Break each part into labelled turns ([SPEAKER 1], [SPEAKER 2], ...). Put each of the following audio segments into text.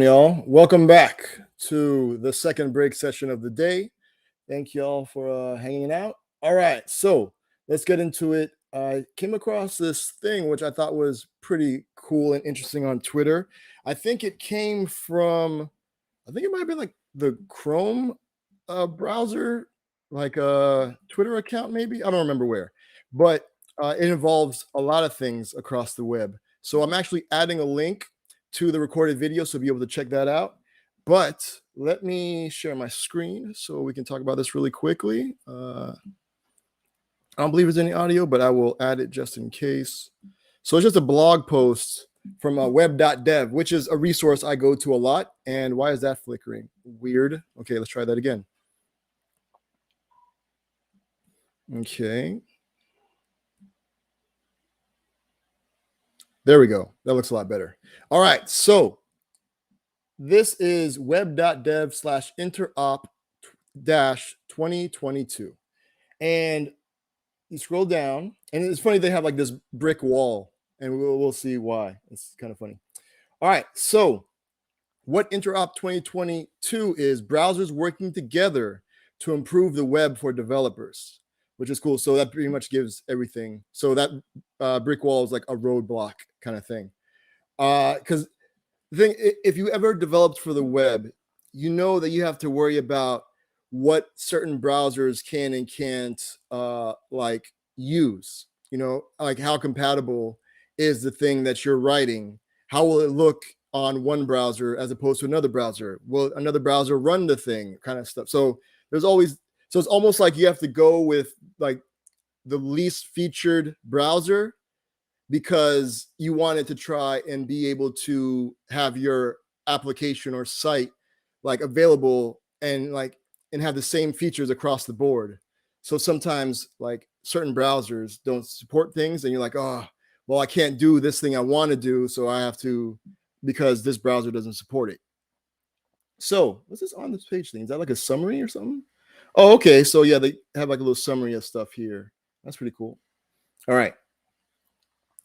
[SPEAKER 1] Y'all, welcome back to the second break session of the day. Thank y'all for hanging out. All right, so let's get into it. I came across this thing which I thought was pretty cool and interesting on Twitter. I think it came from, I think it might have been like the Chrome browser, like a Twitter account, maybe. I don't remember where, but it involves a lot of things across the web. So I'm actually adding a link to the recorded video, so you'll be able to check that out. But let me share my screen so we can talk about this really quickly. I don't believe there's any audio, but I will add it just in case. So it's just a blog post from web.dev, which is a resource I go to a lot. And why is that flickering? Weird. Okay, let's try that again. Okay. There we go. That looks a lot better. All right, so this is web.dev/interop-2022. And you scroll down, and it's funny, they have like this brick wall, and we'll see why. It's kind of funny. All right, so what Interop 2022 is: browsers working together to improve the web for developers, which is cool. So that pretty much gives everything. So that brick wall is like a roadblock kind of thing. Because the thing, if you ever developed for the web, you know that you have to worry about what certain browsers can and can't like use. You know, like how compatible is the thing that you're writing? How will it look on one browser as opposed to another browser? Will another browser run the thing? Kind of stuff. So there's always, so it's almost like you have to go with like the least featured browser, because you wanted to try and be able to have your application or site like available and have the same features across the board. So sometimes like certain browsers don't support things, and you're like, oh, well, I can't do this thing I want to do, so I have to, because this browser doesn't support it. So what's this on this page thing? Is that like a summary or something? Oh, okay. So yeah, they have like a little summary of stuff here. That's pretty cool. All right.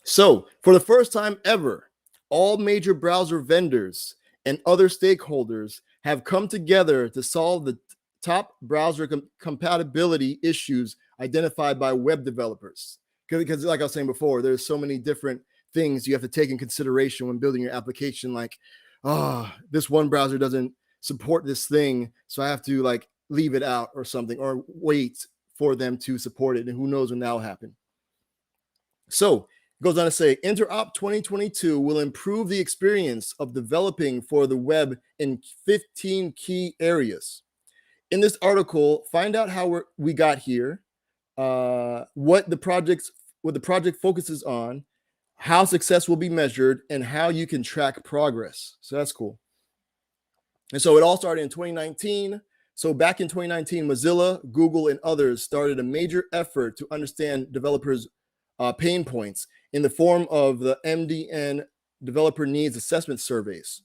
[SPEAKER 1] So for the first time ever, all major browser vendors and other stakeholders have come together to solve the top browser compatibility issues identified by web developers. Because like I was saying before, there's so many different things you have to take in consideration when building your application. Like, this one browser doesn't support this thing, so I have to like leave it out or something, or wait for them to support it. And who knows when that'll happen. So it goes on to say, Interop 2022 will improve the experience of developing for the web in 15 key areas. In this article, find out how we got here, what the project focuses on, how success will be measured, and how you can track progress. So that's cool. And so it all started in 2019. So back in 2019, Mozilla, Google, and others started a major effort to understand developers' pain points in the form of the MDN Developer Needs Assessment Surveys.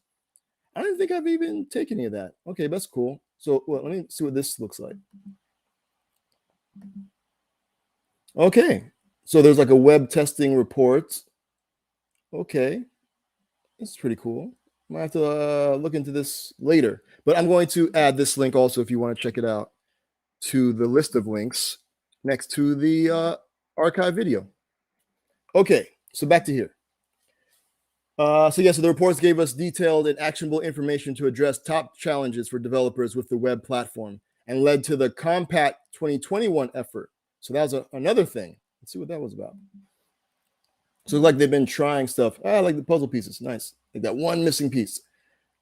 [SPEAKER 1] I don't think I've even taken any of that. Okay, that's cool. So let me see what this looks like. Okay, so there's like a web testing report. Okay, that's pretty cool. I might have to look into this later, but I'm going to add this link also if you want to check it out to the list of links next to the archive video. Okay, so back to here. So the reports gave us detailed and actionable information to address top challenges for developers with the web platform, and led to the Compact 2021 effort. So that was another thing. Let's see what that was about. So like they've been trying stuff. I like the puzzle pieces. Nice. Like that one missing piece.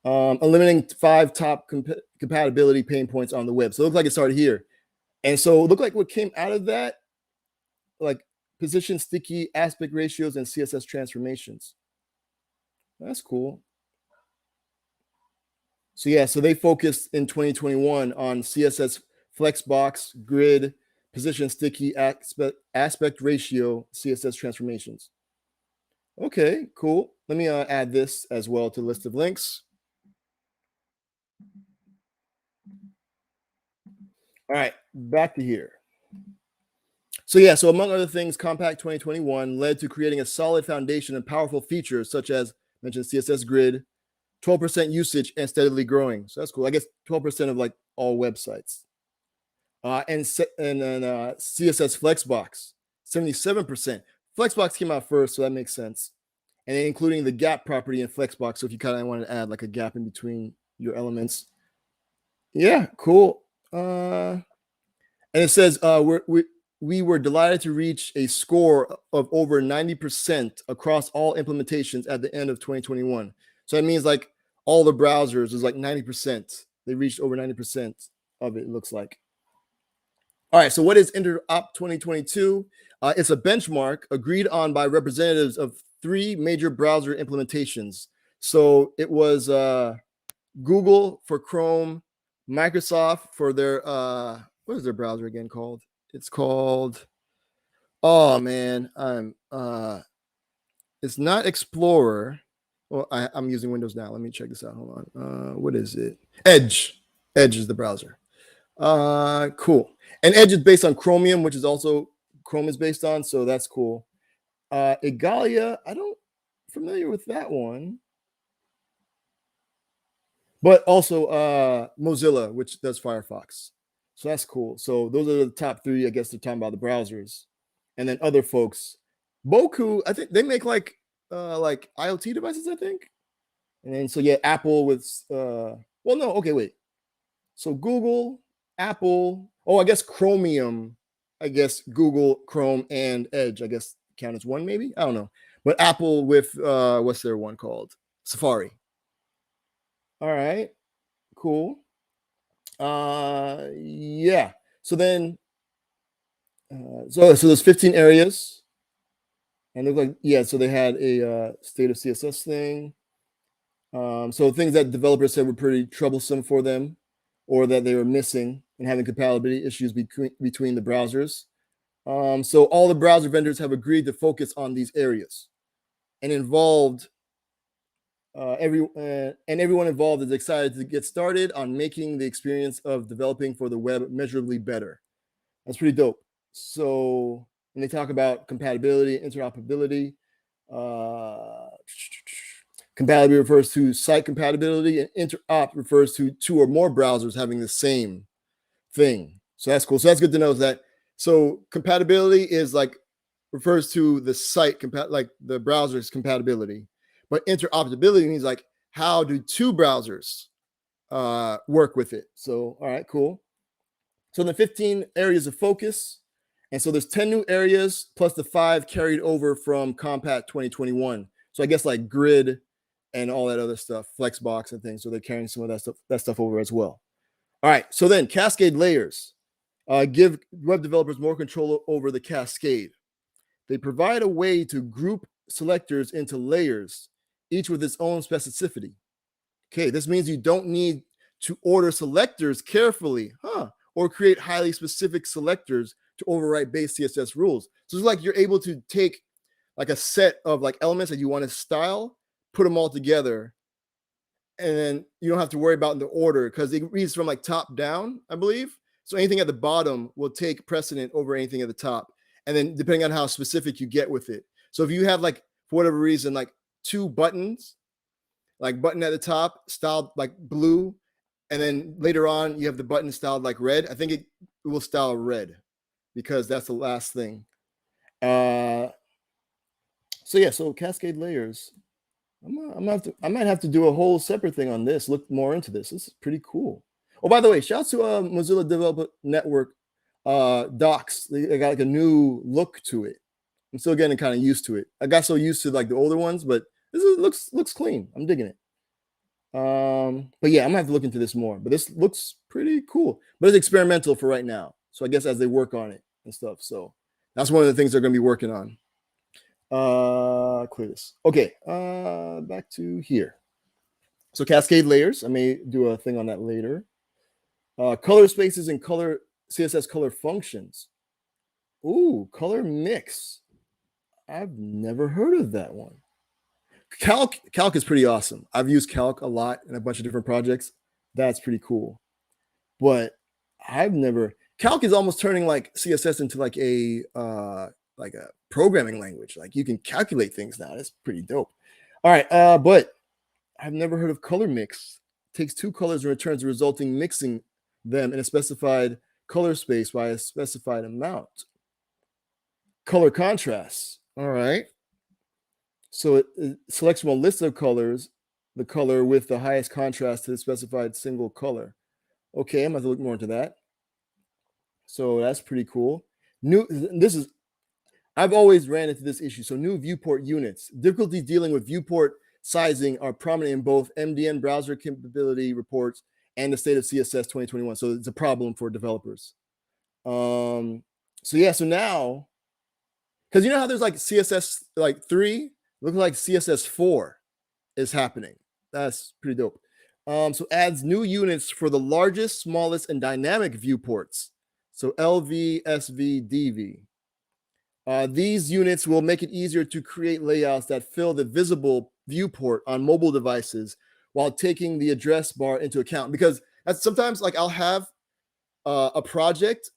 [SPEAKER 1] Eliminating 5 top compatibility pain points on the web. So it looks like it started here. And so it looked like what came out of that, like position sticky, aspect ratios, and CSS transformations. That's cool. So yeah, so they focused in 2021 on CSS flexbox, grid, position sticky, aspect ratio, CSS transformations. Okay, cool. Let me add this as well to the list of links. All right, back to here. So yeah, so among other things, Compact 2021 led to creating a solid foundation and powerful features such as mentioned CSS grid, 12% usage and steadily growing. So that's cool. I guess 12% of like all websites. And then CSS Flexbox, 77%. Flexbox came out first, so that makes sense. And then including the gap property in Flexbox. So if you kind of want to add like a gap in between your elements. Yeah, cool. And it says we were delighted to reach a score of over 90% across all implementations at the end of 2021. So that means like all the browsers is like 90%. They reached over 90% of it looks like. All right, so what is Interop 2022? It's a benchmark agreed on by representatives of 3 major browser implementations. So it was Google for Chrome, Microsoft for their what is their browser again called? It's called, oh man, it's not Explorer. Well, I'm using Windows now. Let me check this out. Hold on. What is it? Edge. Edge is the browser. Cool. And Edge is based on Chromium, which is also Chrome is based on, so that's cool. Igalia, I don't familiar with that one. But also Mozilla, which does Firefox. So that's cool. So those are the top 3, I guess they're talking about the browsers. And then other folks. Boku, I think they make like IoT devices, I think. And then so yeah, Apple with well, no, okay, wait. So Google, Apple, I guess Chromium, I guess Google, Chrome, and Edge, I guess count as one, maybe. I don't know. But Apple with what's their one called? Safari. All right, cool. Yeah. So then, so there's 15 areas, and look like yeah. So they had a state of CSS thing. So things that developers said were pretty troublesome for them, or that they were missing and having compatibility issues between the browsers. So all the browser vendors have agreed to focus on these areas, and involved. Everyone involved is excited to get started on making the experience of developing for the web measurably better. That's pretty dope. So, and they talk about compatibility, interoperability. Compatibility refers to site compatibility, and interop refers to 2 or more browsers having the same thing. So that's cool. So that's good to know that. So compatibility is like refers to the site like the browser's compatibility. But interoperability means like how do 2 browsers work with it? So, all right, cool. So the 15 areas of focus. And so there's 10 new areas plus the 5 carried over from Compat 2021. So I guess like grid and all that other stuff, Flexbox and things. So they're carrying some of that stuff over as well. All right, so then Cascade Layers give web developers more control over the cascade. They provide a way to group selectors into layers, each with its own specificity. Okay, this means you don't need to order selectors carefully, or create highly specific selectors to overwrite base CSS rules. So it's like you're able to take like a set of like elements that you want to style, put them all together, and then you don't have to worry about the order because it reads from like top down, I believe. So anything at the bottom will take precedent over anything at the top. And then depending on how specific you get with it. So if you have like, for whatever reason, like 2 buttons, like button at the top styled like blue, and then later on you have the button styled like red, I think it will style red because that's the last thing. So yeah, so Cascade Layers. I might have to do a whole separate thing on this, look more into this. This is pretty cool. Oh, by the way, shout out to Mozilla Developer Network docs. They got like a new look to it. I'm still getting kind of used to it. I got so used to like the older ones, but this looks clean. I'm digging it. But yeah, I'm gonna have to look into this more. But this looks pretty cool. But it's experimental for right now. So I guess as they work on it and stuff. So that's one of the things they're gonna be working on. Clear this. Okay, back to here. So Cascade Layers. I may do a thing on that later. Color spaces and color CSS color functions. Ooh, color mix. I've never heard of that one. Calc is pretty awesome. I've used Calc a lot in a bunch of different projects. That's pretty cool. But I've never. Calc is almost turning like CSS into like a programming language. Like you can calculate things now. That's pretty dope. All right, but I've never heard of color mix. Takes two colors and returns the resulting mixing them in a specified color space by a specified amount. Color contrast. All right. So it selects from a list of colors the color with the highest contrast to the specified single color. Okay, I'm going to look more into that. So that's pretty cool. I've always ran into this issue. So new viewport units. Difficulties dealing with viewport sizing are prominent in both MDN browser capability reports and the state of CSS 2021. So it's a problem for developers. So now, because you know how there's like CSS like 3, looks like CSS 4 is happening. That's pretty dope. So adds new units for the largest, smallest, and dynamic viewports. So LV, SV, DV. These units will make it easier to create layouts that fill the visible viewport on mobile devices while taking the address bar into account. Because that's sometimes like I'll have a project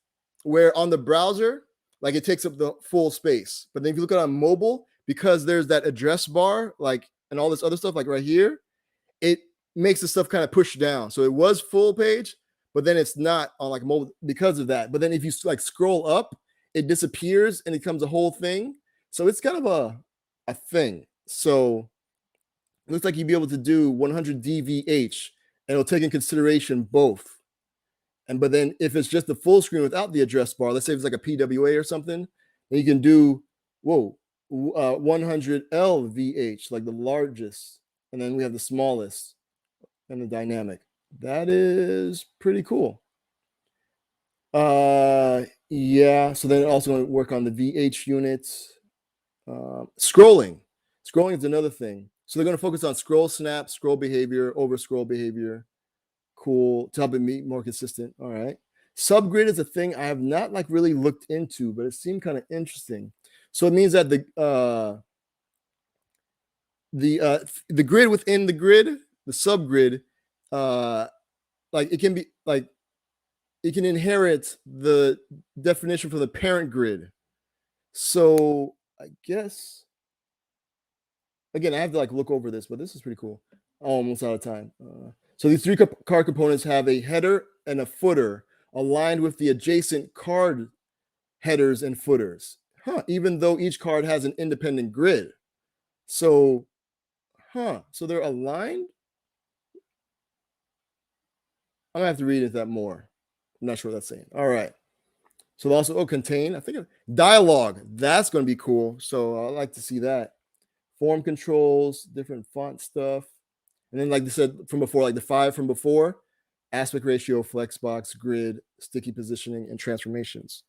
[SPEAKER 1] where on the browser, like it takes up the full space. But then if you look at it on mobile, because there's that address bar, like, and all this other stuff, like right here, it makes the stuff kind of push down. So it was full page, but then it's not on like mobile because of that. But then if you like scroll up, it disappears and it becomes a whole thing. So it's kind of a thing. So it looks like you'd be able to do 100 DVH and it'll take in consideration both. But then if it's just the full screen without the address bar, let's say it's like a PWA or something, then you can do 100 LVH, like the largest, and then we have the smallest and the dynamic. That is pretty cool. Yeah, so then also going to work on the VH units. Scrolling is another thing. So they're going to focus on scroll snap, scroll behavior, over scroll behavior. Cool, to help it be more consistent. All right. Subgrid is a thing I have not like really looked into, but it seemed kind of interesting. So it means that the grid within the grid, the subgrid, like it can be like it can inherit the definition from the parent grid. So I guess again I have to like look over this, but this is pretty cool. Almost out of time. So these three card components have a header and a footer aligned with the adjacent card headers and footers. Even though each card has an independent grid. So, so they're aligned? I'm gonna have to read into that more. I'm not sure what that's saying. All right. So also, contain, I think dialogue. That's gonna be cool. So I like to see that. Form controls, different font stuff. And then, like they said from before, like the 5 from before, aspect ratio, flexbox, grid, sticky positioning, and transformations.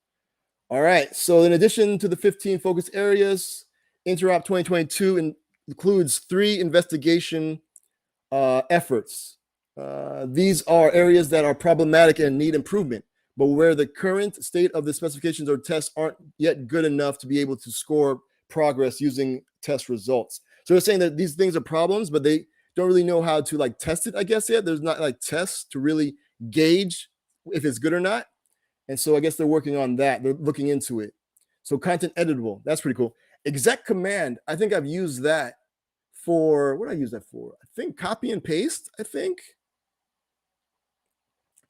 [SPEAKER 1] All right. So in addition to the 15 focus areas, Interop 2022 includes 3 investigation efforts. These are areas that are problematic and need improvement, but where the current state of the specifications or tests aren't yet good enough to be able to score progress using test results. So they're saying that these things are problems, but they don't really know how to like test it, I guess, yet. There's not like tests to really gauge if it's good or not. And so I guess they're working on that. They're looking into it. So content editable, that's pretty cool. Exec command, I think I've used that for, what did I use that for? I think copy and paste, I think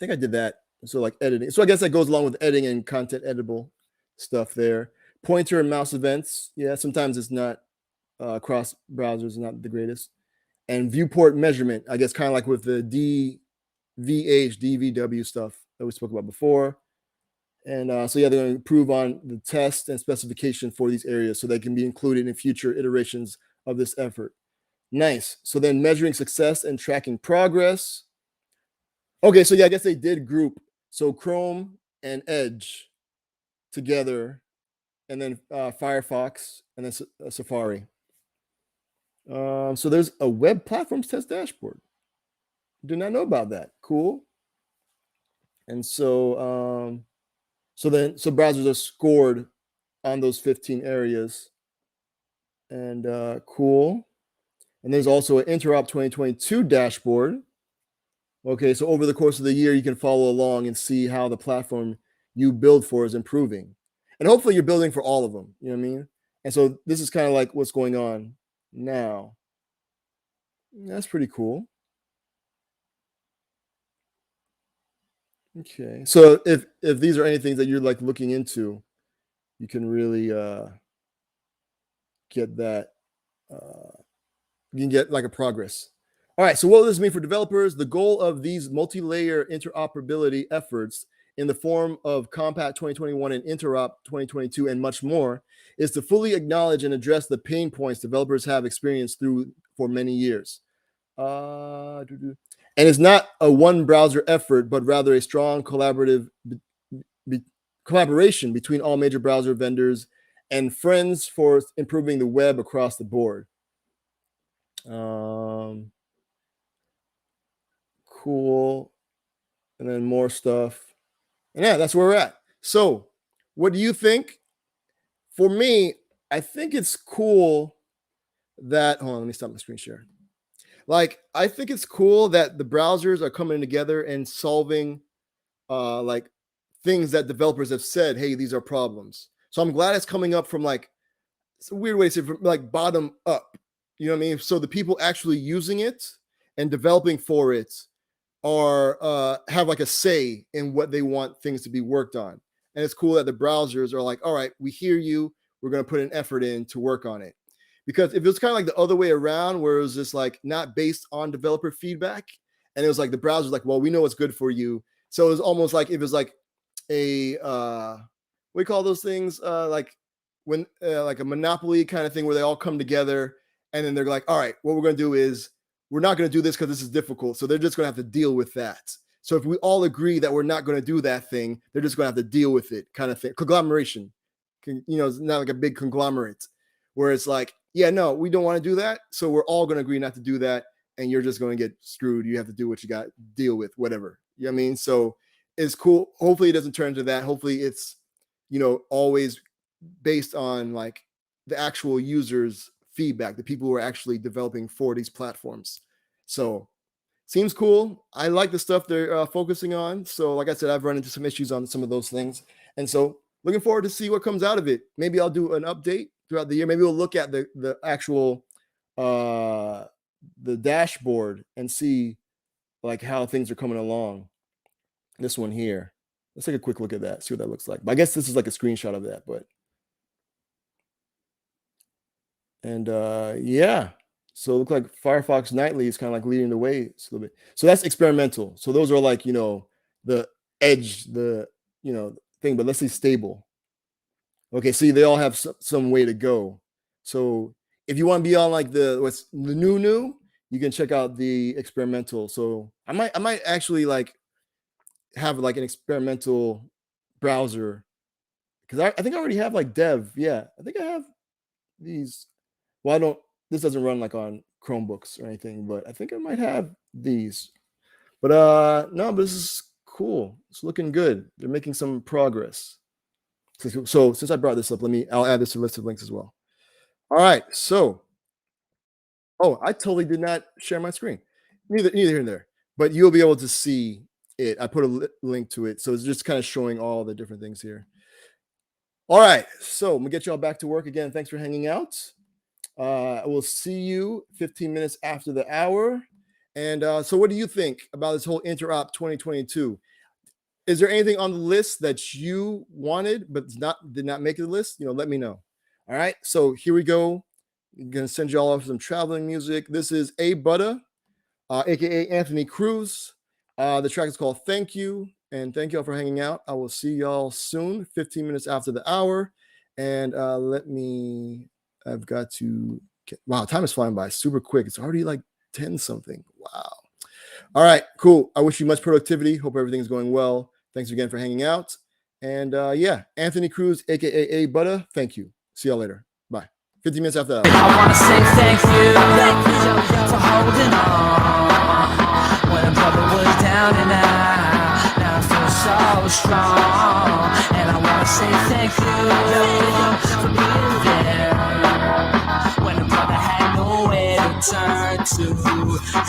[SPEAKER 1] I did that. So like editing. So I guess that goes along with editing and content editable stuff there. Pointer and mouse events. Yeah, sometimes it's not across browsers, not the greatest. And viewport measurement, I guess kind of like with the DVH, DVW stuff that we spoke about before. And so yeah, they're going to improve on the test and specification for these areas so they can be included in future iterations of this effort. Nice. So then measuring success and tracking progress. Okay, so yeah, I guess they did group. So Chrome and Edge together, and then Firefox, and then Safari. So there's a web platforms test dashboard. Did not know about that. Cool. And so so browsers are scored on those 15 areas. And cool. And there's also an Interop 2022 dashboard. Okay, so over the course of the year, you can follow along and see how the platform you build for is improving. And hopefully you're building for all of them, you know what I mean? And so this is kind of like what's going on now. That's pretty cool. Okay. So if these are anything that you're like looking into, you can really get that you can get like a progress. All right, so what does this mean for developers? The goal of these multi-layer interoperability efforts in the form of Compact 2021 and Interop 2022 and much more is to fully acknowledge and address the pain points developers have experienced through for many years. And it's not a one browser effort, but rather a strong collaboration between all major browser vendors and friends for improving the web across the board. Cool. And then more stuff. And yeah, that's where we're at. So, what do you think? For me, I think it's cool that, hold on, let me stop my screen share. Like, I think it's cool that the browsers are coming together and solving like things that developers have said, hey, these are problems. So I'm glad it's coming up from like, it's a weird way to say, from like bottom up. You know what I mean? So the people actually using it and developing for it are have like a say in what they want things to be worked on. And it's cool that the browsers are like, all right, we hear you. We're going to put an effort in to work on it. Because if it was kind of like the other way around, where it was just like not based on developer feedback, and it was like the browser's like, well, we know what's good for you. So it was almost like it was like a what do you call those things? Like when like a monopoly kind of thing where they all come together and then they're like, all right, what we're going to do is we're not going to do this because this is difficult. So they're just going to have to deal with that. So if we all agree that we're not going to do that thing, they're just going to have to deal with it, kind of thing. Conglomeration, you know, it's not like a big conglomerate where it's like, yeah, no, we don't want to do that. So we're all going to agree not to do that. And you're just going to get screwed. You have to do what you got to deal with, whatever. You know what I mean? So it's cool. Hopefully it doesn't turn into that. Hopefully it's, you know, always based on like the actual users' feedback, the people who are actually developing for these platforms. So seems cool. I like the stuff they're focusing on. So like I said, I've run into some issues on some of those things. And so looking forward to see what comes out of it. Maybe I'll do an update throughout the year. Maybe we'll look at the actual the dashboard and see like how things are coming along. This one here. Let's take a quick look at that, see what that looks like. But I guess this is like a screenshot of that, but and yeah. So it looks like Firefox Nightly is kind of like leading the way a little bit. So that's experimental. So those are like, you know, the edge, the, you know, thing, but let's see stable. Okay, see, they all have some way to go. So if you want to be on like the what's the new, you can check out the experimental. So I might actually like have like an experimental browser because I think I already have like dev. Yeah, I think I have these. Well, I don't. This doesn't run like on Chromebooks or anything, but I think I might have these. But no, but this is cool. It's looking good. They're making some progress. So since I brought this up, I'll add this to the list of links as well. All right. So, oh, I totally did not share my screen. Neither here nor there. But you'll be able to see it. I put a link to it. So it's just kind of showing all the different things here. All right. So I'm gonna get y'all back to work again. Thanks for hanging out. I will see you 15 minutes after the hour. And so what do you think about this whole Interop 2022? Is there anything on the list that you wanted but did not make the list? You know, let me know. All right. So here we go. I'm gonna send you all off some traveling music. This is A Butta, aka Anthony Cruz. The track is called Thank You. And thank y'all for hanging out. I will see y'all soon, 15 minutes after the hour. And I've got to wow, time is flying by super quick. It's already like 10 something. Wow. All right, cool. I wish you much productivity. Hope everything's going well. Thanks again for hanging out. And yeah, Anthony Cruz, aka A Butta. Thank you. See y'all later. Bye. 15 minutes after that.
[SPEAKER 2] I want to say thank you for holding on when a brother was down and out. Now I feel so strong, and I want to say thank you for being there when a brother had nowhere to turn to.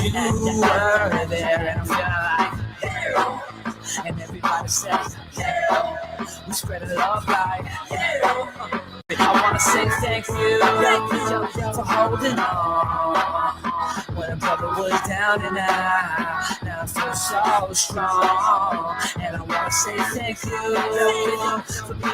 [SPEAKER 2] You were there, and I'm feeling like yeah. And everybody says yeah. We spread it love like yeah. I want to say thank you for holding on when brother was down and out. Now I feel so strong, and I wanna say thank you for being